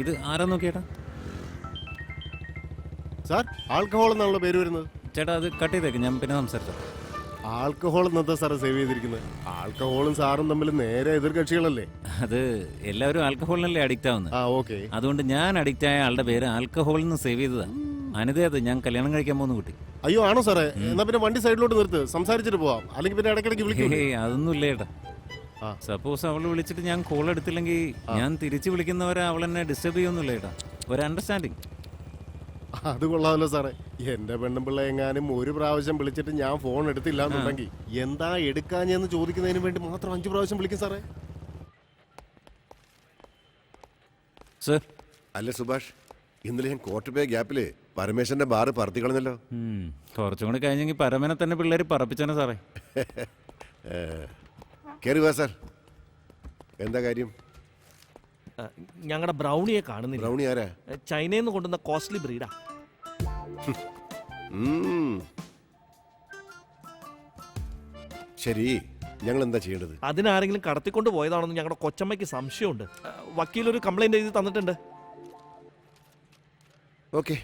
ഇത് ആരാ നോക്കിയേട്ടാ? Sir alcohol എന്നാണല്ലോ പേര് വരുന്നത്. ചേട്ടാ അത് കട്ട് ചെയ്തേക്ക്, ഞാൻ പിന്നെ സംസാരിച്ചോ. ആൽക്കഹോൾ എന്നതാ സാറ് സേവ് ചെയ്തിരിക്കുന്നത്? ആൽക്കഹോളും സാറും തമ്മിൽ നേരെ എതിർകക്ഷികളല്ലേ? അത് എല്ലാവരും ആൽക്കഹോളിനല്ലേ അഡിക്റ്റ് ആവുന്നത്. ഓക്കെ. അതുകൊണ്ട് ഞാൻ അഡിക്റ്റ് ആയ ആളുടെ പേര് ആൽക്കഹോളിൽ നിന്ന് സേവ് ചെയ്തതാ. അനിതയത് ഞാൻ കല്യാണം കഴിക്കാൻ പോകുന്ന കുട്ടി. അയ്യോ ആണോ സാറേ? എന്നാ പിന്നെ വണ്ടി സൈഡിലോട്ട് നിർത്ത്, സംസാരിച്ചിട്ട് പോവാം. അല്ലെങ്കിൽ പിന്നെ ഇടയ്ക്കിടയ്ക്ക് വിളിക്കും. അതൊന്നും ഇല്ല ചേട്ടാ. സപ്പോസ് അവള് വിളിച്ചിട്ട് ഞാൻ കോൾ എടുത്തില്ലെങ്കിൽ ഞാൻ തിരിച്ചു വിളിക്കുന്നവരെ അവൾ എന്നെ ഡിസ്റ്റർബ് ചെയ്യൊന്നുമില്ല ചേട്ടാ. ഒരു അണ്ടർസ്റ്റാൻഡിങ്. അത് കൊള്ളാമല്ലോ സാറേ. എന്റെ പെണ്ണുപിള്ള എങ്ങാനും ഒരു പ്രാവശ്യം വിളിച്ചിട്ട് ഞാൻ ഫോൺ എടുത്തില്ല എന്നുണ്ടെങ്കിൽ എന്താ എടുക്കാഞ്ഞെന്ന് ചോദിക്കുന്നതിന് വേണ്ടി മാത്രം 5 പ്രാവശ്യം വിളിക്കും സാറേ. സർ. അല്ല സുഭാഷ്, ഇന്നലെ ഞാൻ കോർട്ട് പേ ഗ്യാപ്പില് പരമേശ്വരന്റെ ബാറ് പറത്തി കളഞ്ഞല്ലോ. കുറച്ചും കൂടി കഴിഞ്ഞെങ്കിൽ പരമനെ തന്നെ പിള്ളേർ പറപ്പിച്ചാണ് സാറേ. കേറി വാ സാർ. എന്താ കാര്യം? ഞങ്ങളുടെ ബ്രൗണിയെ കാണുന്നില്ല. ബ്രൗണി ആരാ? ചൈനയിൽ നിന്ന് കൊണ്ടുവന്ന കോസ്റ്റ്ലി ബ്രീഡാ. ശരി, ഞങ്ങൾ എന്താ ചെയ്യേണ്ടത്? അതിനാരെങ്കിലും കടത്തിക്കൊണ്ട് പോയതാണെന്ന് ഞങ്ങളുടെ കൊച്ചമ്മയ്ക്ക് സംശയമുണ്ട്. വക്കീലൊരു കംപ്ലൈന്റ് എഴുതി തന്നിട്ടുണ്ട്. ഓക്കെ,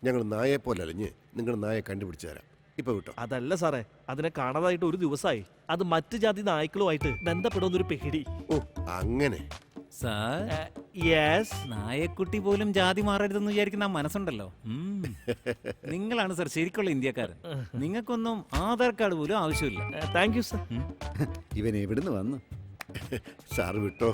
ഞങ്ങൾ നായെ പോലെ അലഞ്ഞ് നിങ്ങളുടെ നായെ കണ്ടുപിടിച്ചു തരാം. ഇപ്പൊ വിട്ടോ. അതല്ല സാറേ, അതിനെ കാണാതായിട്ട് ഒരു ദിവസമായി. അത് മറ്റു ജാതി നായ്ക്കളുമായിട്ട് ബന്ധപ്പെടുന്നൊരു പേടി. ഓ അങ്ങനെ. Sir, yes. നായക്കുട്ടി പോലും ജാതി മാറരുതെന്ന് വിചാരിക്കുന്ന ആ മനസ്സുണ്ടല്ലോ. നിങ്ങളാണ് സർ ശരിക്കുള്ള ഇന്ത്യക്കാരൻ. നിങ്ങൾക്കൊന്നും ആധാർ കാർഡ് പോലും ആവശ്യമില്ല. Thank you sir. ഇവൻ എവിടുന്ന് വന്നു? സാറ് വിട്ടോ.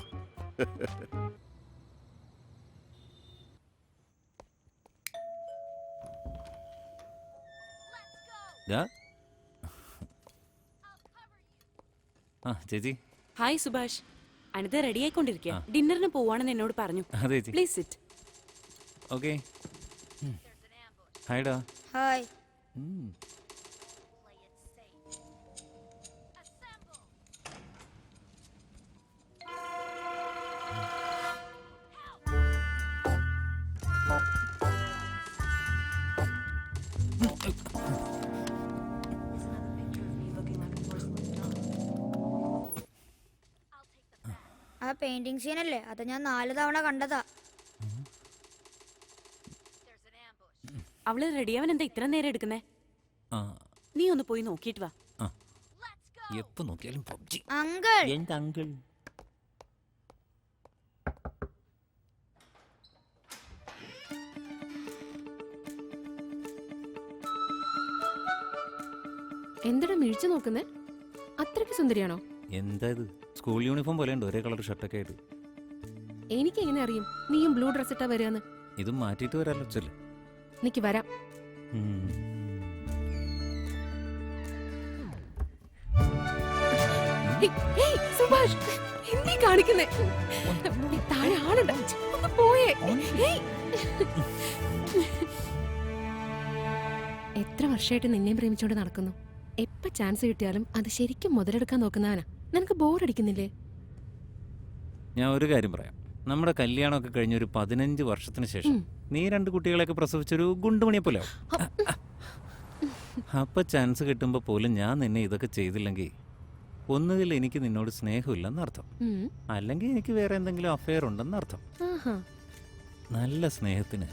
ചേച്ചി. ഹായ് സുഭാഷ്. അനിത റെഡി ആയിക്കൊണ്ടിരിക്കുക. ഡിന്നറിന് പോവാണെന്ന് എന്നോട് പറഞ്ഞു. അതെ ചേച്ചി. Please sit. ഓക്കെ. ഹായ്ഡാ. ഹായ്. ആ പെയിന്റിംഗ് സീനല്ലേ, അത് ഞാൻ 4 തവണ കണ്ടതാ. അവള് റെഡിയാവാൻ എന്താ ഇത്ര നേരം എടുക്കുന്നേ? നീ ഒന്ന് പോയി നോക്കിയിട്ട് വാ. എപ്പോ നോക്കിയാലും പബ്ജി. അങ്കിൾ. എന്താ അങ്കിൾ? എന്തിനാ മിഴിച്ചു നോക്കുന്നേ? അത്രയ്ക്ക് സുന്ദരിയാണോ? എന്താ ഇത്? സ്കൂൾ യൂണിഫോം പോലെ ഉണ്ട്, ഒരേ കളർ ഷർട്ടൊക്കെ ആയിട്ട്. എനിക്ക് എങ്ങനെ അറിയും നീയും ബ്ലൂ ഡ്രസ് ഇട്ടാ വരാന്ന്? ഇതും മാറ്റിയിട്ട് വരാലോ. ചെല്ലേ, നിക്ക് വരാം. സുഭാഷ്, എന്തീ കാണിക്കുന്നേ? താഴെ ആളുണ്ട്, ഒന്ന് പോയേ. എത്ര വർഷമായിട്ട് നിന്നെ പ്രേമിച്ചോണ്ട് നടക്കുന്നു. എപ്പ ചാൻസ് കിട്ടിയാലും അത് ശരിക്കും മുതലെടുക്കാൻ നോക്കുന്നവനാ. നിനക്ക് ബോറടിക്കുന്നില്ലേ? ഞാൻ ഒരു കാര്യം പറയാം. നമ്മുടെ കല്യാണമൊക്കെ കഴിഞ്ഞ ഒരു 15 വർഷത്തിന് ശേഷം നീ 2 കുട്ടികളെയൊക്കെ പ്രസവിച്ചൊരു ഗുണ്ടുമണിയെ പോലെ ആവും. അപ്പൊ ചാൻസ് കിട്ടുമ്പോ പോലും ഞാൻ നിന്നെ ഇതൊക്കെ ചെയ്തില്ലെങ്കിൽ ഒന്നുകിൽ എനിക്ക് നിന്നോട് സ്നേഹമില്ലെന്നർത്ഥം, അല്ലെങ്കിൽ എനിക്ക് വേറെ എന്തെങ്കിലും അഫെയർ ഉണ്ടെന്നർത്ഥം. നല്ല സ്നേഹത്തിന്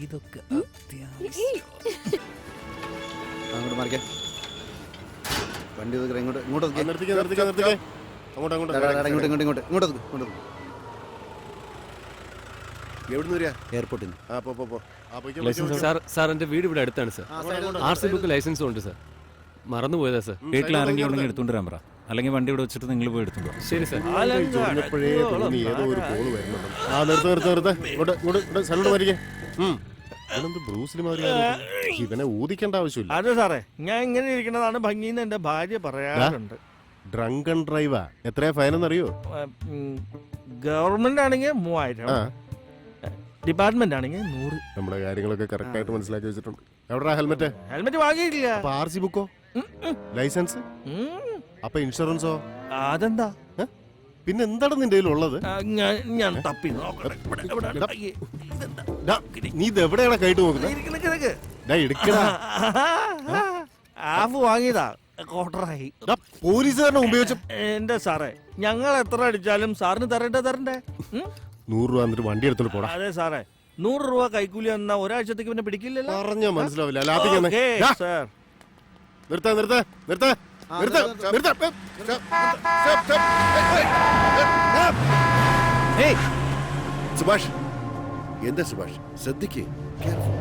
ഇതൊക്കെ വണ്ടി ഇങ്ങോട്ട് എവിടുന്ന് വരിക? എയർപോർട്ടിൽ നിന്ന്. സാർ എന്റെ വീട് ഇവിടെ അടുത്താണ് സാർ. RC ബുക്ക് ലൈസൻസും ഉണ്ട് സാർ. മറന്നുപോയതാ സാർ. വീട്ടിൽ ആരെങ്കിലും ഉണ്ടെങ്കിൽ എടുത്തോണ്ട് വരാൻ പറ, അല്ലെങ്കിൽ വണ്ടി ഇവിടെ വെച്ചിട്ട് നിങ്ങൾ പോയി എടുത്തോണ്ട് വാ. ശരി സാർ. ഏതോ ഒരു കോള് വരുന്നുണ്ട്. ഇവനെ ഊതിക്കേണ്ട ആവശ്യമില്ല. അതെ സാറേ, ഞാൻ ഇങ്ങനെ ഇരിക്കുന്നതാണ് ഭംഗിന്ന് എന്റെ ഭാര്യ പറയാറുണ്ട്. ഡ്രങ്ക് ആൻഡ് ഡ്രൈവാ. എത്രയാ ഫൈൻ എന്നറിയോ? ഗവൺമെന്റ് ആണെങ്കിൽ 3000, ഡിപ്പാർട്ട്മെന്റ് ആണെങ്കിൽ 100. നമ്മുടെ കാര്യങ്ങളൊക്കെ കറക്റ്റ് ആയിട്ട് മനസ്സിലാക്കി വെച്ചിട്ടുണ്ട്. എവിടെയാ ഹെൽമെറ്റ്? ഹെൽമെറ്റ് വാങ്ങിയിട്ടില്ല. RC ബുക്കോ? ലൈസൻസ്? അപ്പൊ ഇൻഷുറൻസോ? അതെന്താ? പിന്നെ എന്താണ് നിന്റെ കയ്യിലുള്ളത്? ഞാൻ തപ്പി നോക്കട്ടെ. നീ ഇത് എവിടെയാണ് കൈട്ട് നോക്കുന്നത്? ആഫ് വാങ്ങിയതാ, ക്വാർട്ടറായി. പോലീസുകാരനെ ഉപയോഗിച്ച എന്റെ സാറേ, ഞങ്ങൾ എത്ര അടിച്ചാലും സാറിന് തരണ്ടേ? 100 രൂപ എന്നിട്ട് വണ്ടി എടുത്തോണ്ട് പോടാ. അതെ സാറേ, 100 രൂപ കൈക്കൂലി എന്നാ ഒരാഴ്ചത്തേക്ക് പിന്നെ പിടിക്കില്ലല്ലോ. പറഞ്ഞാ മനസ്സിലാവില്ല. ലാത്തിക്ക് തന്നെ. ഓക്കേ, ഡാ, സാർ. നിർത്താ നിർത്താ നിർത്താ നിർത്താ നിർത്താ. ഏയ് സുഭാഷ്, എന്താ സുഭാഷ്, ശ്രദ്ധിക്ക്. Careful.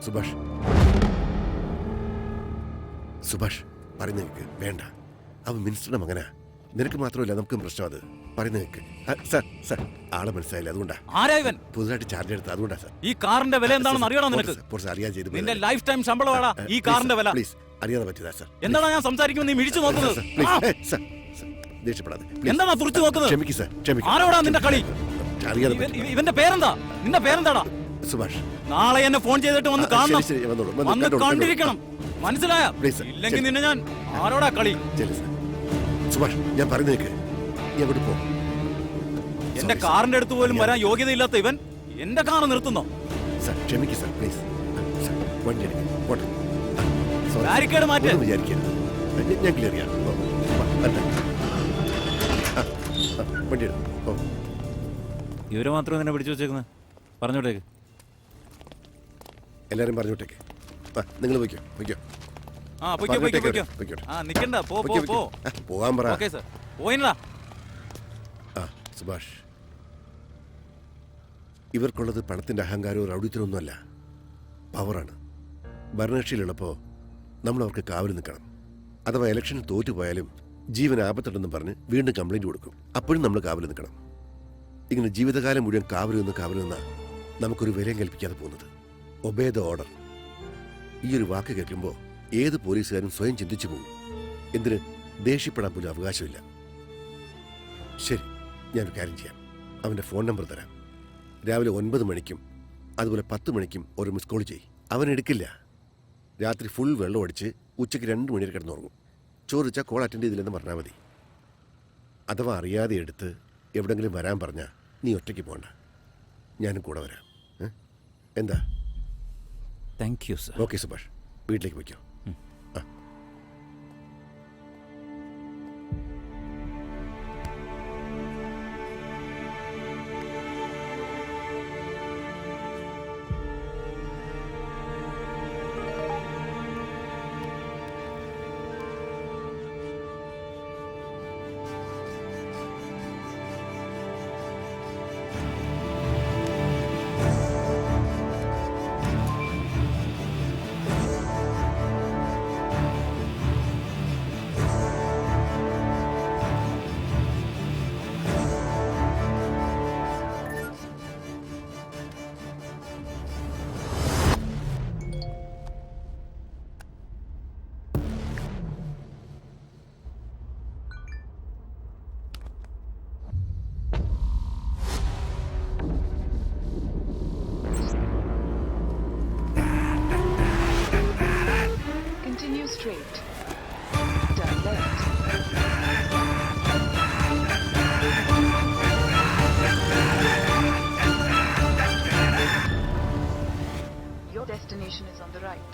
സുഭാഷ്, സുഭാഷ്, പറയുന്ന കേൾക്ക്. വേണ്ട, അവൻ മിനിസ്റ്ററുടെ മകനാ. നിനക്ക് മാത്രമല്ല നമുക്കും പ്രശ്നം. അത് പറയുന്ന കേൾക്ക്. സാർ സാർ, ആളെ മനസ്സിലായില്ല, അതുകൊണ്ടാ. ആരാ ഇവൻ? പുതുതായിട്ട് ചാർജ് എടുത്ത, അതുകൊണ്ടാ സാർ. ഈ കാറിന്റെ വില എന്താണെന്ന് അറിയണോ നിനക്ക്? അറിയാൻ ചെയ്തു. നിന്റെ ലൈഫ് ടൈം ശമ്പളമാടാ ഈ കാറിന്റെ വില. പ്ലീസ്, അറിയാതെ പറ്റിയതാ സാർ. എന്താണ് ഞാൻ സംസാരിക്കുമ്പോൾ നീ മിഴിച്ചു നോക്കുന്നത്? ദേഷ്യപ്പെടാതെ. എന്താണ് തുറച്ചു നോക്കുന്നത്? ക്ഷമിക്ക് സാർ, ക്ഷമിക്ക്. ആരോടാ നിന്റെ കളി? അറിയാതെ ഇവന്റെ പേരെന്താ? നിന്റെ പേരെന്താടാ? സുഭാഷ്, നാളെ എന്നെ ഫോൺ ചെയ്തിട്ട് വന്ന് കാണണം. ശരി, ശരി, വന്നോളൂ. വന്ന് കണ്ടിരിക്കണം. മനസ്സിലായ? Please, sir. ഇല്ലെങ്കിൽ ശരി. നിന്നെ ഞാൻ ആരോടാ കളി? ശരി സാർ. സുഭാഷ്, ഞാൻ പറയുന്നേക്ക്. നീ എവിടെ പോ? എന്റെ കാറിന്റെ അടുത്ത് പോലും വരാൻ യോഗ്യതയില്ലാത്ത ഇവൻ എന്റെ കാർ നിർത്തുന്നോ? സാർ, ക്ഷമിക്ക് സാർ, പ്ലീസ്. സാർ, വണ്ടി എടുക്ക്. പോട്ടെ. Sorry. ബാരിക്കേഡ് മാറ്റ്. ഒന്നും വിചാരിക്കരുത്. ഞാൻ ക്ലിയർ ചെയ്യാം. വണ്ടി എടുക്കും. ഇവരെ മാത്രം നിന്നെ പിടിച്ചു വെച്ചേക്കുന്നത്? പറഞ്ഞോട്ടേക്ക്. എല്ലാരും പറഞ്ഞോട്ടേക്ക്. നിങ്ങൾ പോയിക്കോ, പോയിക്കോ. ആ പൊയ്ക്കോ പൊയ്ക്കോ പൊയ്ക്കോ. പോയിക്കോട്ടെ. ആ നിക്കണ്ട, പോ പോ പോയിക്കോ, പോ. പോയിക്കോ. പോകാൻ പറ. ഓക്കേ സർ, പോയിനടാ. സുഭാഷ്, ഇവർക്കുള്ളത് പണത്തിന്റെ അഹങ്കാരവും റൗഡിത്തരമൊന്നുമല്ല, പവറാണ്. ഭരണകക്ഷിയിലുള്ളപ്പോൾ നമ്മൾ അവർക്ക് കാവൽ നിൽക്കണം. അഥവാ ഇലക്ഷനിൽ തോറ്റുപോയാലും ജീവൻ ആപത്തുണ്ടെന്ന് പറഞ്ഞ് വീണ്ടും കംപ്ലൈന്റ് കൊടുക്കും. അപ്പോഴും നമ്മൾ കാവൽ നിൽക്കണം. ഇങ്ങനെ ജീവിതകാലം മുഴുവൻ കാവൽ നിന്ന നമുക്കൊരു വിലയും കൽപ്പിക്കാതെ പോകുന്നത്. Obey the order. ഈ ഒരു വാക്ക് കേൾക്കുമ്പോൾ ഏത് പോലീസുകാരും സ്വയം ചിന്തിച്ചു പോകും. എന്തിന് ദേഷ്യപ്പെടാൻ പോലും അവകാശമില്ല. ശരി, ഞാനൊരു കാര്യം ചെയ്യാം. അവൻ്റെ ഫോൺ നമ്പർ തരാം. രാവിലെ 9 മണിക്കും അതുപോലെ 10 മണിക്കും ഒരു മിസ് കോൾ ചെയ്യും. അവൻ എടുക്കില്ല. രാത്രി ഫുൾ വെള്ളം അടിച്ച് ഉച്ചയ്ക്ക് 2 മണി വരെ കിടന്നുറങ്ങും. ചോദിച്ചാൽ കോൾ അറ്റൻഡ് ചെയ്തില്ലെന്ന് പറഞ്ഞാൽ മതി. അഥവാ അറിയാതെ എടുത്ത് എവിടെങ്കിലും വരാൻ പറഞ്ഞാൽ നീ ഒറ്റയ്ക്ക് പോകണ്ട, ഞാനും കൂടെ വരാം. എന്താ? Thank you sir. Okay Subhash, വീട്ടിലേക്ക് പോയിക്കോ. Continue straight. Turn left. Your destination is on the right.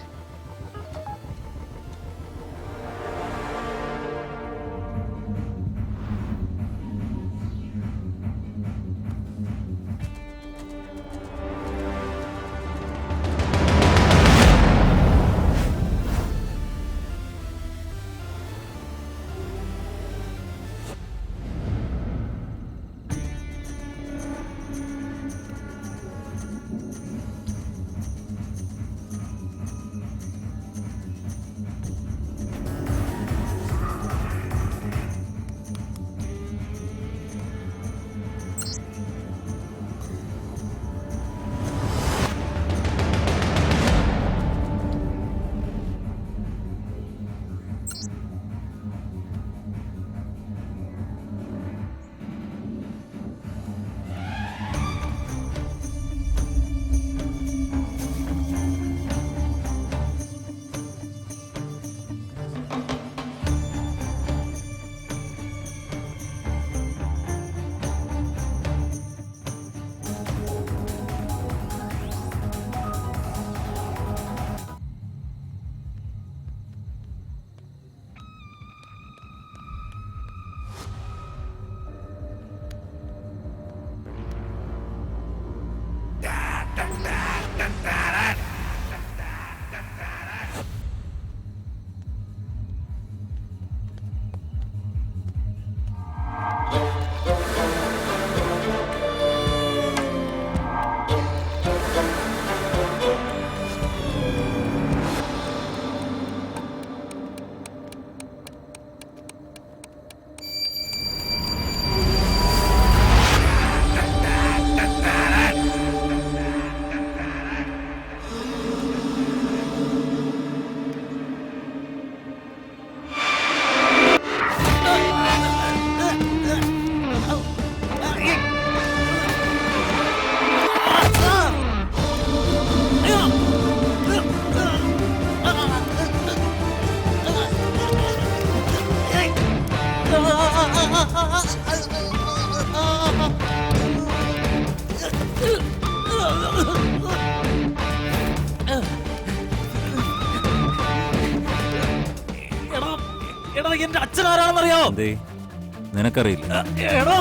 എന്റെ അച്ഛൻ ആരാണെന്നറിയോ? എന്തേ നിനക്കറിയില്ല? എടാ,